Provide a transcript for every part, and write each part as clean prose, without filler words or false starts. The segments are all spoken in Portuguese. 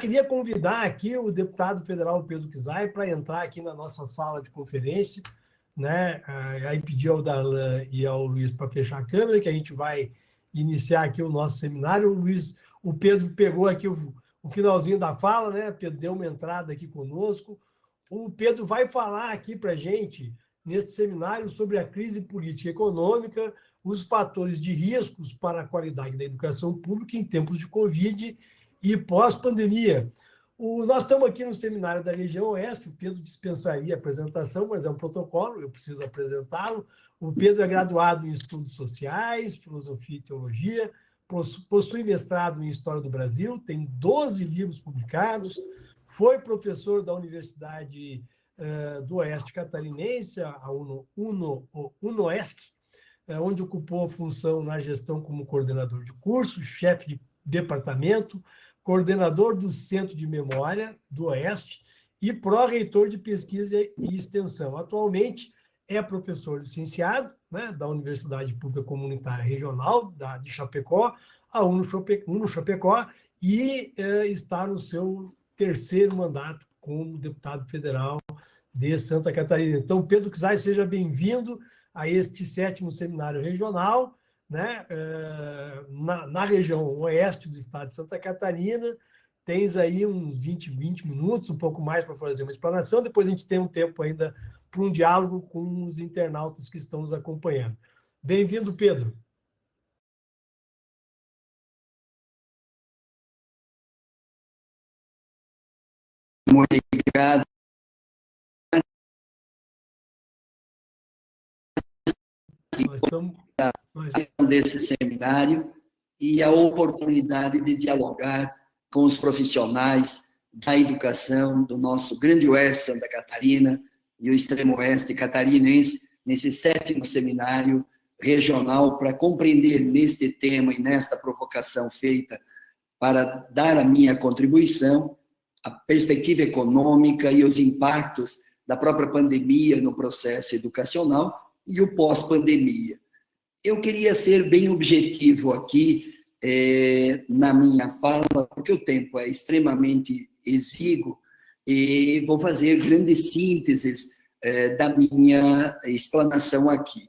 queria convidar aqui o deputado federal Pedro Kizai para entrar aqui na nossa sala de conferência, né? Aí pedir ao Darlan e ao Luiz para fechar a câmera, que a gente vai iniciar aqui o nosso seminário. O Pedro pegou aqui o finalzinho da fala, né? Pedro deu uma entrada aqui conosco. O Pedro vai falar aqui para a gente, neste seminário, sobre a crise política e econômica, os fatores de riscos para a qualidade da educação pública em tempos de Covid e pós-pandemia. Nós estamos aqui no seminário da região Oeste, o Pedro dispensaria a apresentação, mas é um protocolo, eu preciso apresentá-lo. O Pedro é graduado em Estudos Sociais, Filosofia e Teologia, possui mestrado em História do Brasil, tem 12 livros publicados, foi professor da Universidade do Oeste Catarinense, a UNOESC, onde ocupou a função na gestão como coordenador de curso, chefe de departamento, coordenador do Centro de Memória do Oeste e pró-reitor de pesquisa e extensão. Atualmente é professor licenciado, né, da Universidade Pública Comunitária Regional de Chapecó, a UNO Chapecó, e está no seu terceiro mandato como deputado federal de Santa Catarina. Então, Pedro Kizai, seja bem-vindo a este 7º seminário regional, né? Na região oeste do estado de Santa Catarina. Tens aí uns 20 minutos, um pouco mais, para fazer uma explanação. Depois a gente tem um tempo ainda para um diálogo com os internautas que estão nos acompanhando. Bem-vindo, Pedro. Muito obrigado. Desse seminário e a oportunidade de dialogar com os profissionais da educação do nosso grande oeste Santa Catarina e o extremo oeste catarinense, nesse 7º seminário regional, para compreender neste tema e nesta provocação feita para dar a minha contribuição, a perspectiva econômica e os impactos da própria pandemia no processo educacional e o pós-pandemia. Eu queria ser bem objetivo aqui na minha fala, porque o tempo é extremamente exíguo, e vou fazer grandes sínteses da minha explanação aqui.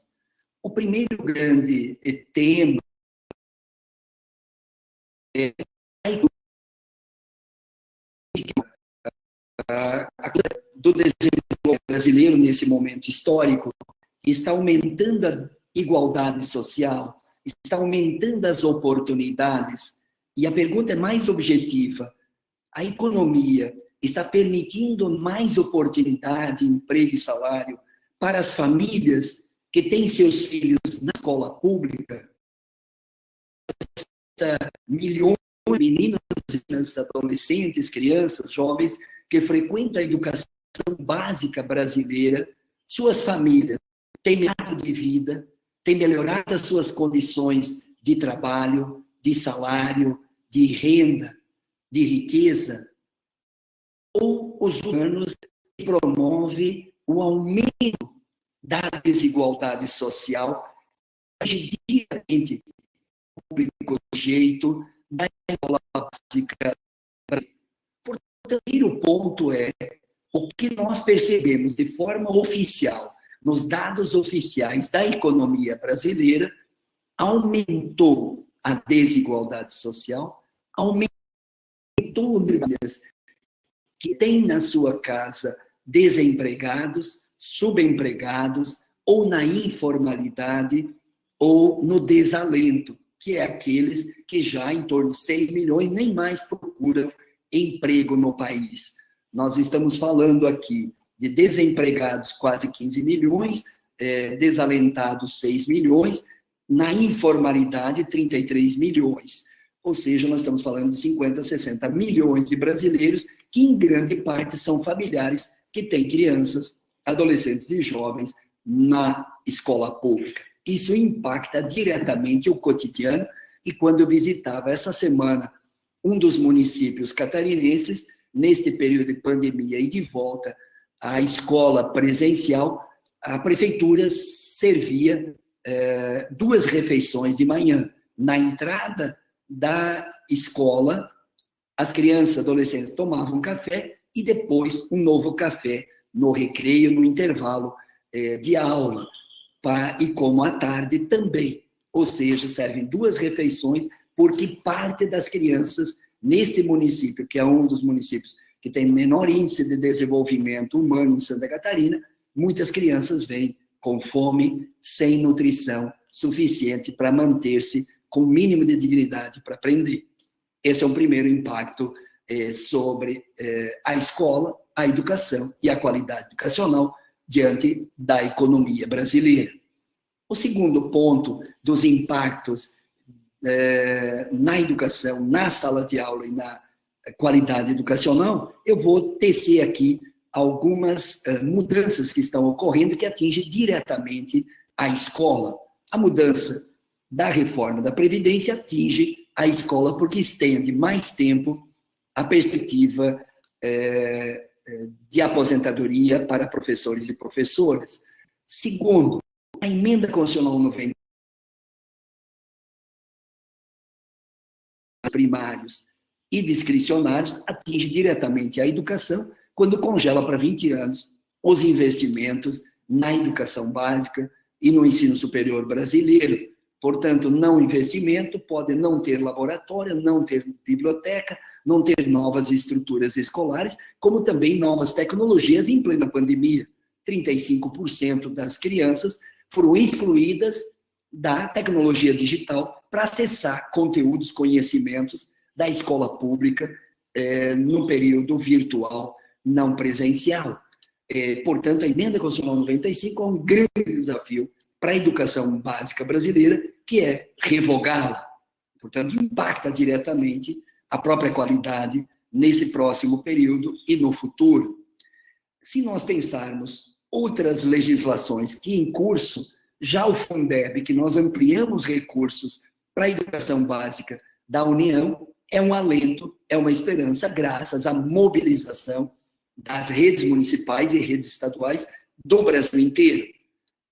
O primeiro grande tema é do desenvolvimento brasileiro nesse momento histórico, está aumentando a igualdade social, está aumentando as oportunidades, e a pergunta é mais objetiva: a economia está permitindo mais oportunidade, emprego e salário para as famílias que têm seus filhos na escola pública? Milhões de meninos, adolescentes, crianças, jovens que frequentam a educação básica brasileira, suas famílias têm melhorado de vida, têm melhorado as suas condições de trabalho, de salário, de renda, de riqueza, ou os governos promovem o aumento da desigualdade social, diretamente público jeito da escola básica. Portanto, o primeiro ponto é o que nós percebemos de forma oficial, nos dados oficiais da economia brasileira: aumentou a desigualdade social, aumentou o número de famílias que têm na sua casa desempregados, subempregados, ou na informalidade, ou no desalento, que é aqueles que já em torno de 6 milhões nem mais procuram emprego no país. Nós estamos falando aqui de desempregados quase 15 milhões, desalentados 6 milhões, na informalidade 33 milhões. Ou seja, nós estamos falando de 50, 60 milhões de brasileiros que, em grande parte, são familiares que têm crianças, adolescentes e jovens na escola pública. Isso impacta diretamente o cotidiano, e quando eu visitava essa semana um dos municípios catarinenses, neste período de pandemia e de volta à escola presencial, a prefeitura servia 2 refeições de manhã na entrada da escola As crianças, adolescentes tomavam café e depois um novo café no recreio, no intervalo de aula, e como à tarde também. Ou seja, servem 2 refeições, porque parte das crianças neste município, que é um dos municípios que tem menor índice de desenvolvimento humano em Santa Catarina, muitas crianças vêm com fome, sem nutrição suficiente para manter-se com o mínimo de dignidade para aprender. Esse é um primeiro impacto sobre a escola, a educação e a qualidade educacional diante da economia brasileira. O segundo ponto dos impactos na educação, na sala de aula e na qualidade educacional, eu vou tecer aqui algumas mudanças que estão ocorrendo que atingem diretamente a escola. A mudança da reforma da Previdência atinge a escola porque estende mais tempo a perspectiva de aposentadoria para professores e professoras. Segundo, a emenda constitucional 90 primários e discricionários atinge diretamente a educação quando congela para 20 anos os investimentos na educação básica e no ensino superior brasileiro. Portanto, não investimento pode não ter laboratório, não ter biblioteca, não ter novas estruturas escolares, como também novas tecnologias em plena pandemia. 35% das crianças foram excluídas da tecnologia digital para acessar conteúdos, conhecimentos da escola pública no período virtual, não presencial. Portanto, a emenda constitucional 95 é um grande desafio para a educação básica brasileira, que é revogá-la. Portanto, impacta diretamente a própria qualidade nesse próximo período e no futuro. Se nós pensarmos outras legislações que em curso, já o Fundeb, que nós ampliamos recursos para a educação básica da União, é um alento, é uma esperança, graças à mobilização das redes municipais e redes estaduais do Brasil inteiro.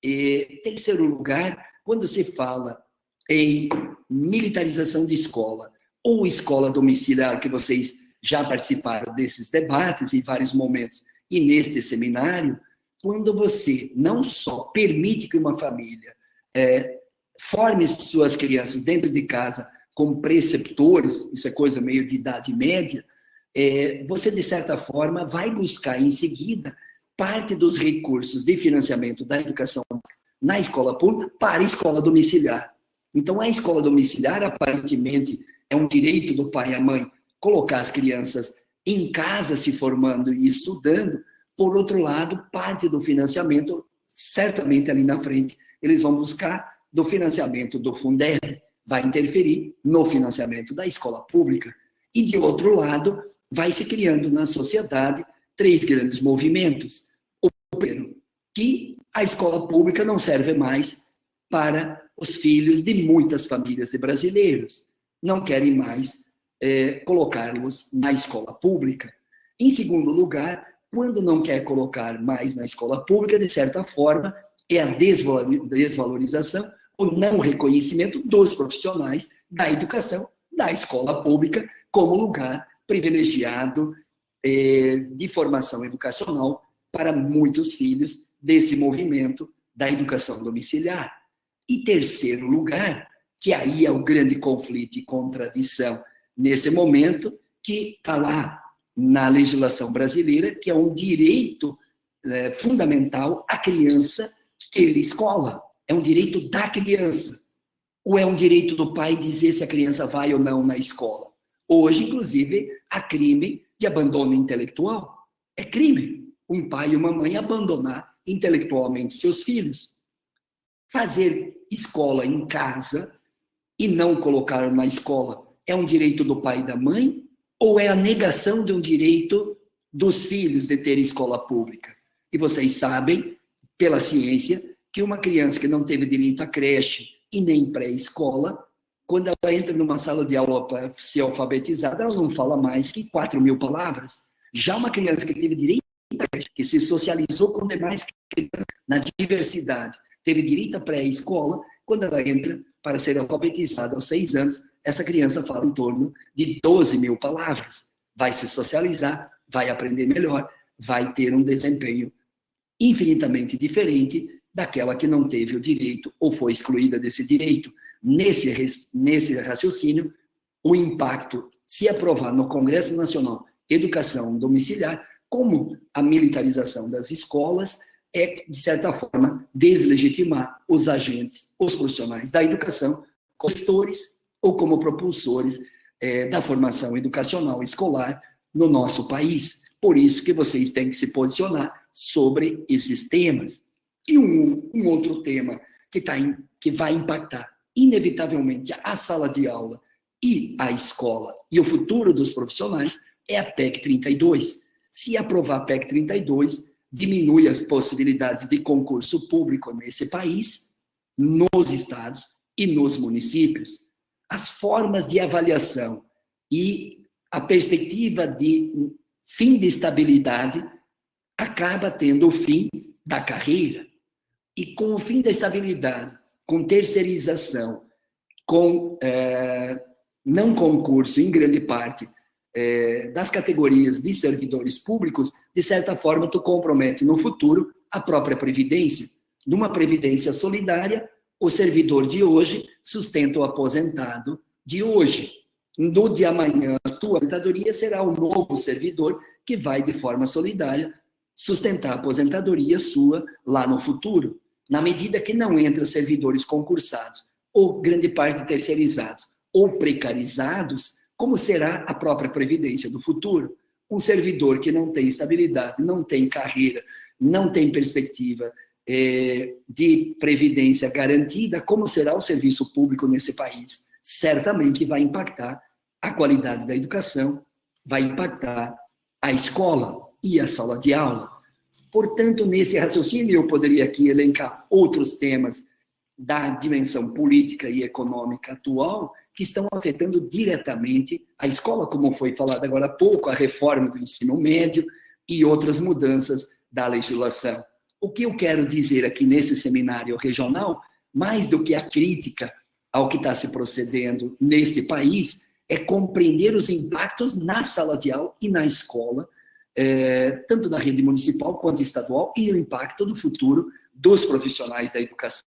Em terceiro lugar, quando se fala em militarização de escola ou escola domiciliar, que vocês já participaram desses debates em vários momentos e neste seminário, quando você não só permite que uma família forme suas crianças dentro de casa como preceptores, isso é coisa meio de idade média, você, de certa forma, vai buscar em seguida parte dos recursos de financiamento da educação na escola pública para a escola domiciliar. Então, a escola domiciliar, aparentemente, é um direito do pai e a mãe colocar as crianças em casa se formando e estudando. Por outro lado, parte do financiamento, certamente ali na frente, eles vão buscar do financiamento do Fundeb, vai interferir no financiamento da escola pública. E, de outro lado, vai se criando na sociedade 3 grandes movimentos. O primeiro, que a escola pública não serve mais para os filhos de muitas famílias de brasileiros. Não querem mais colocá-los na escola pública. Em segundo lugar, quando não quer colocar mais na escola pública, de certa forma, é a desvalorização, o não reconhecimento dos profissionais da educação, da escola pública, como lugar privilegiado de formação educacional para muitos filhos desse movimento da educação domiciliar. E terceiro lugar, que aí é o grande conflito e contradição nesse momento, que está lá na legislação brasileira, que é um direito fundamental à criança ter escola. É um direito da criança. Ou é um direito do pai dizer se a criança vai ou não na escola? Hoje, inclusive, há crime de abandono intelectual. É crime um pai e uma mãe abandonar intelectualmente seus filhos. Fazer escola em casa e não colocar na escola é um direito do pai e da mãe? Ou é a negação de um direito dos filhos de ter escola pública? E vocês sabem, pela ciência, que uma criança que não teve direito à creche e nem pré-escola, quando ela entra numa sala de aula para ser alfabetizada, ela não fala mais que 4.000 palavras. Já uma criança que teve direito à creche, que se socializou com demais crianças na diversidade, teve direito à pré-escola, quando ela entra para ser alfabetizada aos 6 anos, essa criança fala em torno de 12 mil palavras. Vai se socializar, vai aprender melhor, vai ter um desempenho infinitamente diferente daquela que não teve o direito ou foi excluída desse direito. Nesse raciocínio, o impacto, se aprovar no Congresso Nacional Educação Domiciliar, como a militarização das escolas, é, de certa forma, deslegitimar os agentes, os profissionais da educação, como gestores ou como propulsores da formação educacional escolar no nosso país. Por isso que vocês têm que se posicionar sobre esses temas. E um outro tema que vai impactar inevitavelmente a sala de aula e a escola e o futuro dos profissionais é a PEC 32. Se aprovar a PEC 32, diminui as possibilidades de concurso público nesse país, nos estados e nos municípios. As formas de avaliação e a perspectiva de fim de estabilidade acaba tendo o fim da carreira. E com o fim da estabilidade, com terceirização, com não concurso, em grande parte, das categorias de servidores públicos, de certa forma, tu compromete no futuro a própria Previdência. Numa Previdência solidária, o servidor de hoje sustenta o aposentado de hoje. No de amanhã, a tua aposentadoria será o novo servidor que vai, de forma solidária, sustentar a aposentadoria sua lá no futuro. Na medida que não entra servidores concursados, ou grande parte terceirizados, ou precarizados, como será a própria Previdência do futuro? Um servidor que não tem estabilidade, não tem carreira, não tem perspectiva de previdência garantida, como será o serviço público nesse país? Certamente vai impactar a qualidade da educação, vai impactar a escola e a sala de aula. Portanto, nesse raciocínio, eu poderia aqui elencar outros temas da dimensão política e econômica atual que estão afetando diretamente a escola, como foi falado agora há pouco, a reforma do ensino médio e outras mudanças da legislação. O que eu quero dizer aqui nesse seminário regional, mais do que a crítica ao que está se procedendo neste país, é compreender os impactos na sala de aula e na escola, tanto na rede municipal quanto estadual, e o impacto do futuro dos profissionais da educação.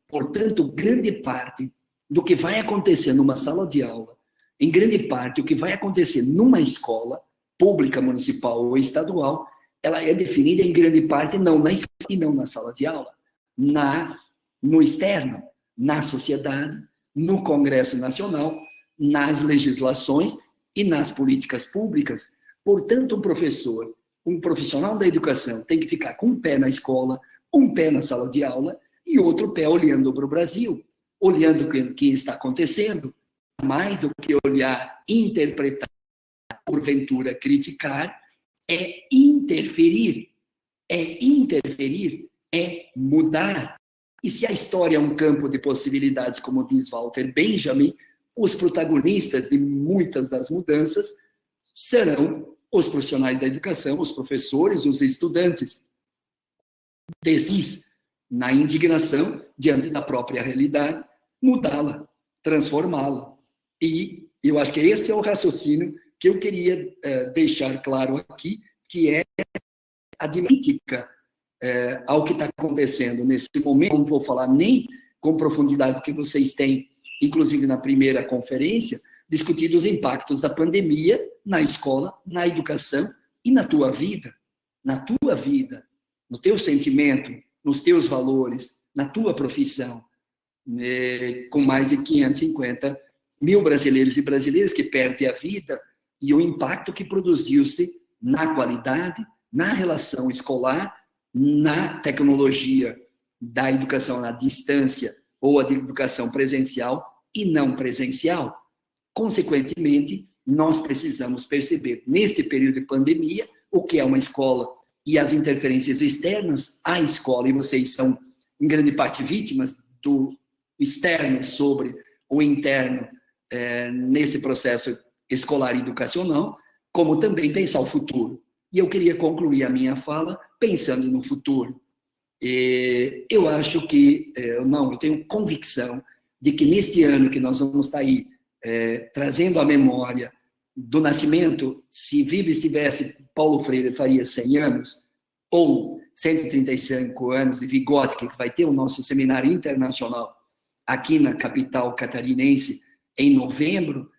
Portanto, grande parte do que vai acontecer numa sala de aula, em grande parte o que vai acontecer numa escola pública, municipal ou estadual, ela é definida em grande parte não na escola e não na sala de aula, no externo, na sociedade, no Congresso Nacional, nas legislações e nas políticas públicas. Portanto, um profissional da educação tem que ficar com um pé na escola, um pé na sala de aula e outro pé olhando para o Brasil, olhando o que está acontecendo, mais do que olhar, interpretar, porventura criticar, é interferir, é mudar. E se a história é um campo de possibilidades, como diz Walter Benjamin, os protagonistas de muitas das mudanças serão os profissionais da educação, os professores, os estudantes. Desde na indignação diante da própria realidade, mudá-la, transformá-la. E eu acho que esse é o raciocínio que eu queria deixar claro aqui, que é a crítica ao que está acontecendo nesse momento. Não vou falar nem com profundidade que vocês têm, inclusive na primeira conferência, discutido os impactos da pandemia na escola, na educação e na tua vida, no teu sentimento, nos teus valores, na tua profissão, com mais de 550 mil brasileiros e brasileiras que perdem a vida e o impacto que produziu-se na qualidade, na relação escolar, na tecnologia da educação à distância ou a de educação presencial e não presencial. Consequentemente, nós precisamos perceber, neste período de pandemia, o que é uma escola e as interferências externas à escola, e vocês são, em grande parte, vítimas do externo sobre o interno nesse processo escolar e educacional, como também pensar o futuro. E eu queria concluir a minha fala pensando no futuro. Eu acho que, eu tenho convicção de que neste ano que nós vamos estar aí trazendo a memória do nascimento, se vivo estivesse, Paulo Freire faria 100 anos, ou 135 anos de Vygotsky, que vai ter o nosso seminário internacional aqui na capital catarinense em novembro.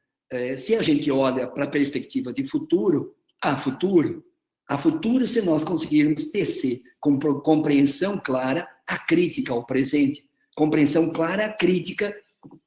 Se a gente olha para a perspectiva de futuro, há futuro. Há futuro se nós conseguirmos tecer com compreensão clara a crítica ao presente, compreensão clara a crítica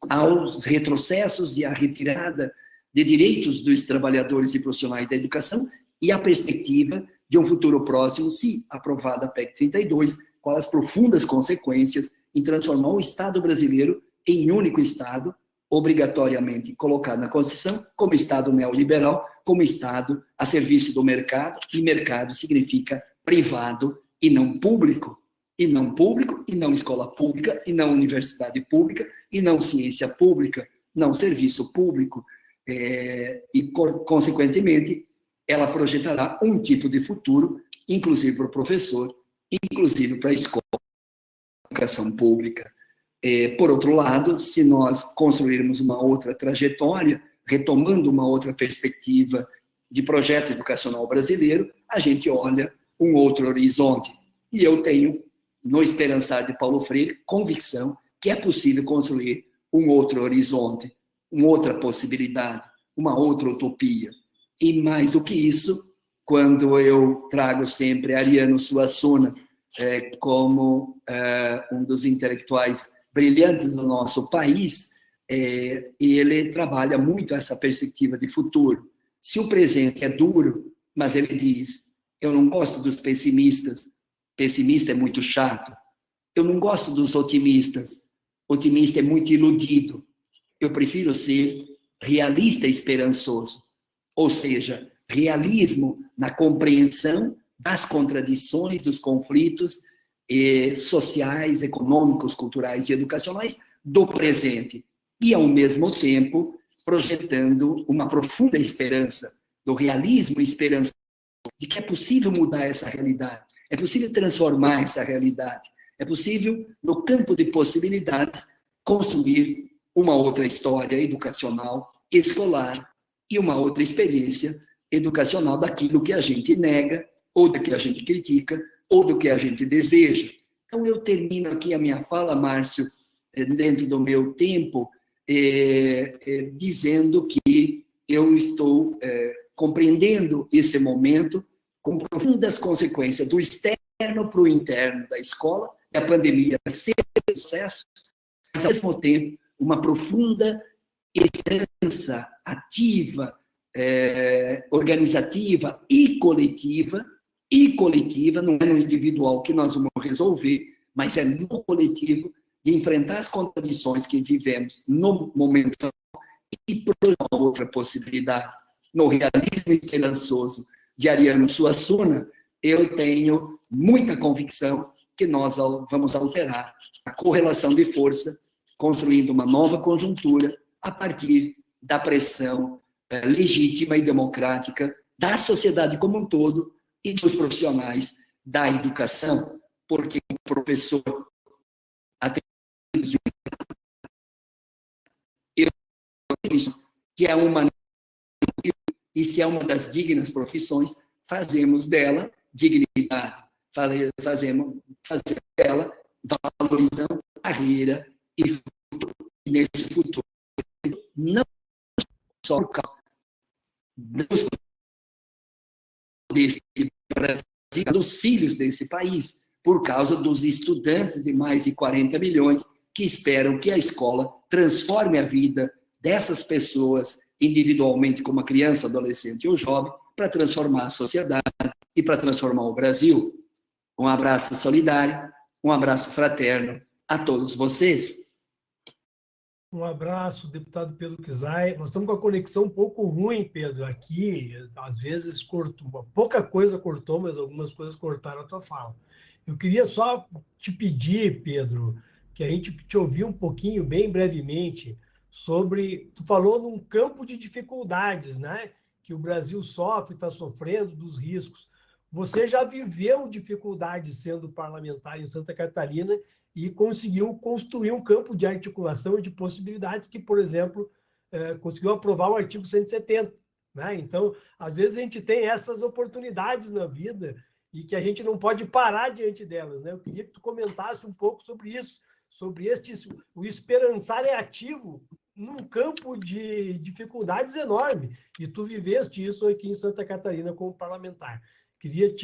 aos retrocessos e à retirada de direitos dos trabalhadores e profissionais da educação e a perspectiva de um futuro próximo, se aprovada a PEC 32, com as profundas consequências em transformar o Estado brasileiro em único Estado, obrigatoriamente colocado na Constituição, como Estado neoliberal, como Estado a serviço do mercado, e mercado significa privado e não público, e não público, e não escola pública, e não universidade pública, e não ciência pública, não serviço público, e, consequentemente, ela projetará um tipo de futuro, inclusive para o professor, inclusive para a escola, educação pública. Por outro lado, se nós construirmos uma outra trajetória, retomando uma outra perspectiva de projeto educacional brasileiro, a gente olha um outro horizonte. E eu tenho, no Esperançar de Paulo Freire, convicção que é possível construir um outro horizonte, uma outra possibilidade, uma outra utopia. E mais do que isso, quando eu trago sempre Ariano Suassuna como um dos intelectuais brilhantes do nosso país, ele trabalha muito essa perspectiva de futuro. Se o presente é duro, mas ele diz, eu não gosto dos pessimistas, pessimista é muito chato. Eu não gosto dos otimistas, otimista é muito iludido. Eu prefiro ser realista e esperançoso. Ou seja, realismo na compreensão das contradições, dos conflitos sociais, econômicos, culturais e educacionais do presente. E, ao mesmo tempo, projetando uma profunda esperança, do realismo e esperança, de que é possível mudar essa realidade, é possível transformar essa realidade, é possível, no campo de possibilidades, construir uma outra história educacional, escolar, e uma outra experiência educacional daquilo que a gente nega, ou do que a gente critica, ou do que a gente deseja. Então, eu termino aqui a minha fala, Márcio, dentro do meu tempo, dizendo que eu estou compreendendo esse momento com profundas consequências do externo para o interno da escola, e a pandemia ser sucesso, mas, ao mesmo tempo, uma profunda esperança ativa, organizativa e coletiva, não é no individual que nós vamos resolver, mas é no coletivo, de enfrentar as contradições que vivemos no momento atual e projetar uma outra possibilidade. No realismo esperançoso de Ariano Suassuna, eu tenho muita convicção que nós vamos alterar a correlação de força, construindo uma nova conjuntura a partir da pressão legítima e democrática da sociedade como um todo e dos profissionais da educação, porque o professor, que é uma, e se é uma das dignas profissões, fazemos dela dignidade, fazemos dela valorizando carreira e futuro, e nesse futuro não só por causa dos filhos desse país, por causa dos estudantes de mais de 40 milhões que esperam que a escola transforme a vida dessas pessoas individualmente, como a criança, adolescente ou jovem, para transformar a sociedade e para transformar o Brasil. Um abraço solidário, um abraço fraterno a todos vocês. Um abraço, deputado Pedro Kizai. Nós estamos com a conexão um pouco ruim, Pedro, aqui. Às vezes cortou, pouca coisa cortou, mas algumas coisas cortaram a tua fala. Eu queria só te pedir, Pedro, que a gente te ouvir um pouquinho, bem brevemente, sobre... Tu falou num campo de dificuldades, né? Que o Brasil sofre, está sofrendo dos riscos. Você já viveu dificuldades sendo parlamentar em Santa Catarina e conseguiu construir um campo de articulação e de possibilidades que, por exemplo, conseguiu aprovar o artigo 170. Né? Então, às vezes a gente tem essas oportunidades na vida e que a gente não pode parar diante delas. Né? Eu queria que tu comentasse um pouco sobre isso, sobre o esperançar é ativo num campo de dificuldades enorme. E tu viveste isso aqui em Santa Catarina como parlamentar. Queria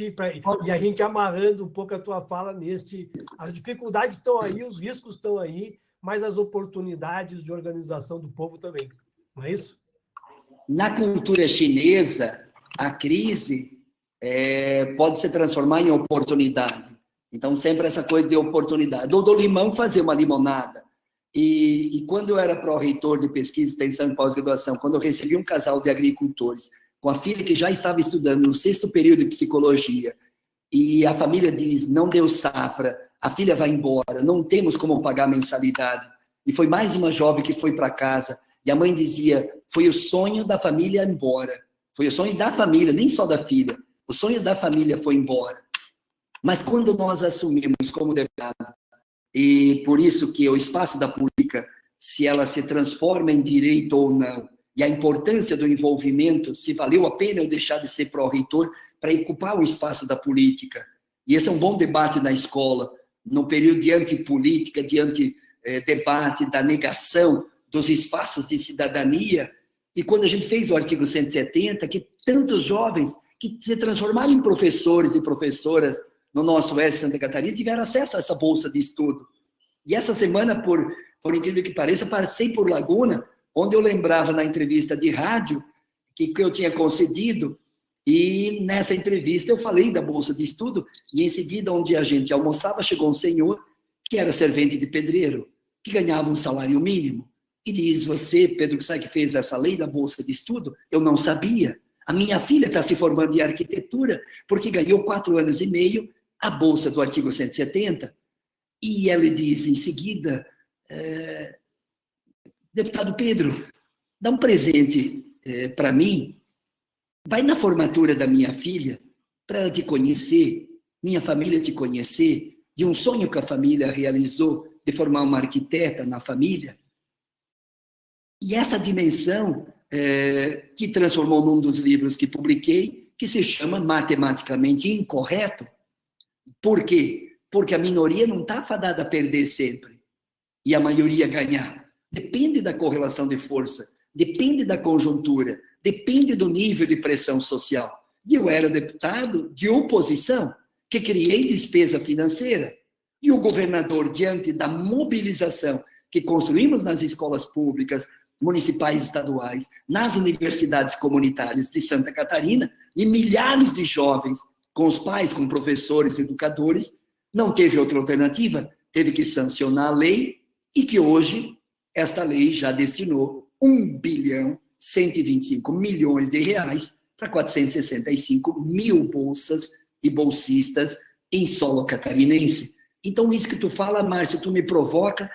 e a gente amarrando um pouco a tua fala as dificuldades estão aí, os riscos estão aí, mas as oportunidades de organização do povo também. Não é isso? Na cultura chinesa, a crise pode se transformar em oportunidade. Então, sempre essa coisa de oportunidade. Do limão fazer uma limonada. E quando eu era pró-reitor de pesquisa, extensão e pós-graduação, quando eu recebi um casal de agricultores com a filha que já estava estudando no 6º período de psicologia, e a família diz, não deu safra, a filha vai embora, não temos como pagar a mensalidade. E foi mais uma jovem que foi para casa, e a mãe dizia, foi o sonho da família ir embora. Foi o sonho da família, nem só da filha. O sonho da família foi embora. Mas quando nós assumimos como deputado, e por isso que o espaço da política, se ela se transforma em direito ou não, e a importância do envolvimento, se valeu a pena eu deixar de ser pró-reitor para ocupar o espaço da política. E esse é um bom debate na escola, no período de antipolítica, de antidebate, da negação dos espaços de cidadania. E quando a gente fez o artigo 170, que tantos jovens que se transformaram em professores e professoras no nosso oeste Santa Catarina tiveram acesso a essa bolsa de estudo. E essa semana, por incrível que pareça, passei por Laguna, onde eu lembrava na entrevista de rádio que eu tinha concedido, e nessa entrevista eu falei da bolsa de estudo, e em seguida, onde a gente almoçava, chegou um senhor que era servente de pedreiro, que ganhava um salário mínimo, e diz, você, Pedro, sabe que fez essa lei da bolsa de estudo? Eu não sabia. A minha filha está se formando em arquitetura, porque ganhou 4 anos e meio a bolsa do artigo 170, e ela diz em seguida, deputado Pedro, dá um presente para mim, vai na formatura da minha filha, para ela te conhecer, minha família te conhecer, de um sonho que a família realizou, de formar uma arquiteta na família. E essa dimensão que transformou num dos livros que publiquei, que se chama Matematicamente Incorreto. Por quê? Porque a minoria não está fadada a perder sempre, e a maioria ganhar. Depende da correlação de força, depende da conjuntura, depende do nível de pressão social. E eu era deputado de oposição, que criei despesa financeira. E o governador, diante da mobilização que construímos nas escolas públicas, municipais e estaduais, nas universidades comunitárias de Santa Catarina, e milhares de jovens, com os pais, com professores, educadores, não teve outra alternativa, teve que sancionar a lei, e que hoje esta lei já destinou 1.125 bilhões de reais para 465 mil bolsas e bolsistas em solo catarinense. Então, isso que tu fala, Márcio, tu me provoca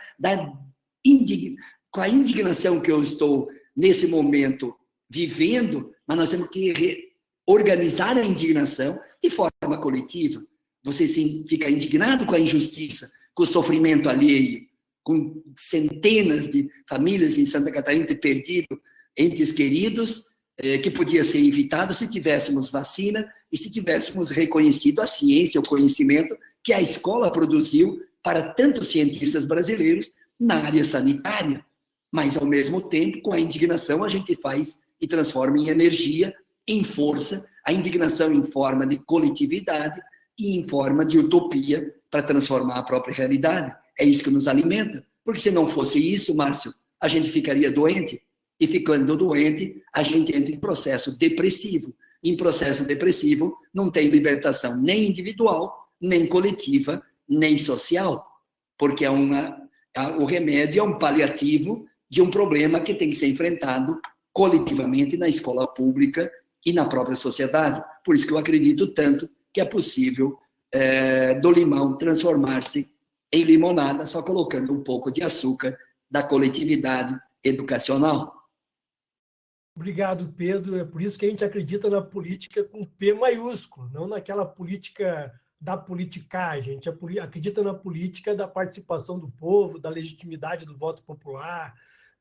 com a indignação que eu estou, nesse momento, vivendo, mas nós temos que organizar a indignação de forma coletiva. Você fica indignado com a injustiça, com o sofrimento alheio, com centenas de famílias em Santa Catarina ter perdido entes queridos, que podia ser evitado se tivéssemos vacina e se tivéssemos reconhecido a ciência, o conhecimento que a escola produziu para tantos cientistas brasileiros na área sanitária. Mas, ao mesmo tempo, com a indignação, a gente faz e transforma em energia, em força, a indignação em forma de coletividade e em forma de utopia para transformar a própria realidade. É isso que nos alimenta. Porque se não fosse isso, Márcio, a gente ficaria doente. E ficando doente, a gente entra em processo depressivo. Em processo depressivo, não tem libertação nem individual, nem coletiva, nem social. Porque o remédio é um paliativo de um problema que tem que ser enfrentado coletivamente na escola pública e na própria sociedade. Por isso que eu acredito tanto que é possível do limão transformar-se em limonada, só colocando um pouco de açúcar da coletividade educacional. Obrigado, Pedro. É por isso que a gente acredita na política com P maiúsculo, não naquela política da politicagem. A gente acredita na política da participação do povo, da legitimidade do voto popular,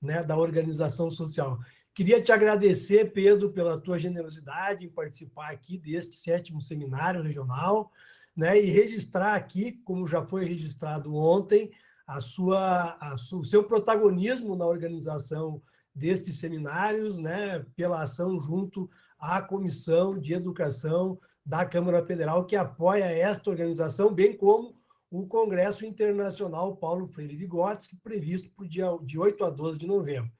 né, da organização social. Queria te agradecer, Pedro, pela tua generosidade em participar aqui deste 7º seminário regional, né, e registrar aqui, como já foi registrado ontem, o seu protagonismo na organização destes seminários, né, pela ação junto à Comissão de Educação da Câmara Federal, que apoia esta organização, bem como o Congresso Internacional Paulo Freire Vygotsky, previsto para o dia de 8 a 12 de novembro.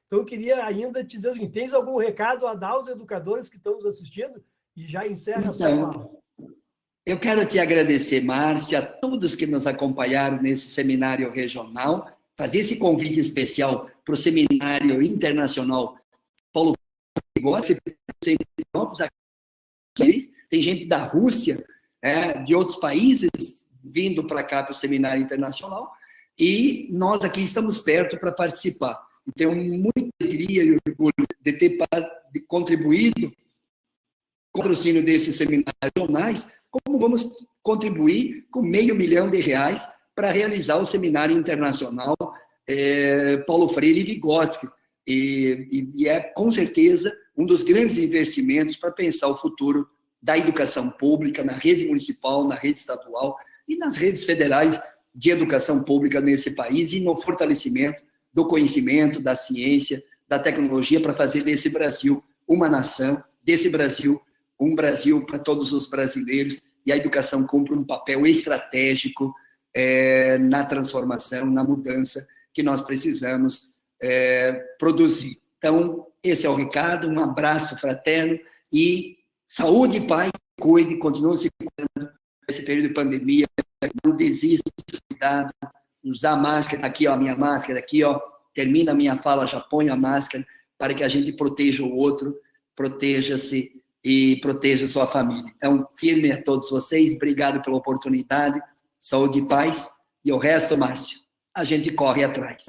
Então, eu queria ainda te dizer o seguinte, tens algum recado a dar aos educadores que estão nos assistindo? E já encerra a sua fala. Eu quero te agradecer, Márcia, a todos que nos acompanharam nesse seminário regional, fazer esse convite especial para o Seminário Internacional Paulo Freire Vygotsky. Tem gente da Rússia, de outros países, vindo para cá para o Seminário Internacional, e nós aqui estamos perto para participar. Tenho muita alegria e orgulho de ter contribuído com o patrocínio desses seminários regionais, como vamos contribuir com R$500 milhão para realizar o Seminário Internacional Paulo Freire Vygotsky. E é, com certeza, um dos grandes investimentos para pensar o futuro da educação pública na rede municipal, na rede estadual e nas redes federais de educação pública nesse país e no fortalecimento do conhecimento, da ciência, da tecnologia para fazer desse Brasil uma nação, desse Brasil um Brasil para todos os brasileiros, e a educação cumpre um papel estratégico na transformação, na mudança que nós precisamos produzir. Então, esse é o recado, um abraço fraterno e saúde e paz, cuide, continue se cuidando nesse período de pandemia, não desista, cuidado, usar máscara, aqui ó, a minha máscara, aqui ó, termina a minha fala, já ponho a máscara, para que a gente proteja o outro, proteja-se e proteja sua família. Então, firme a todos vocês, obrigado pela oportunidade, saúde e paz, e o resto, Márcio, a gente corre atrás.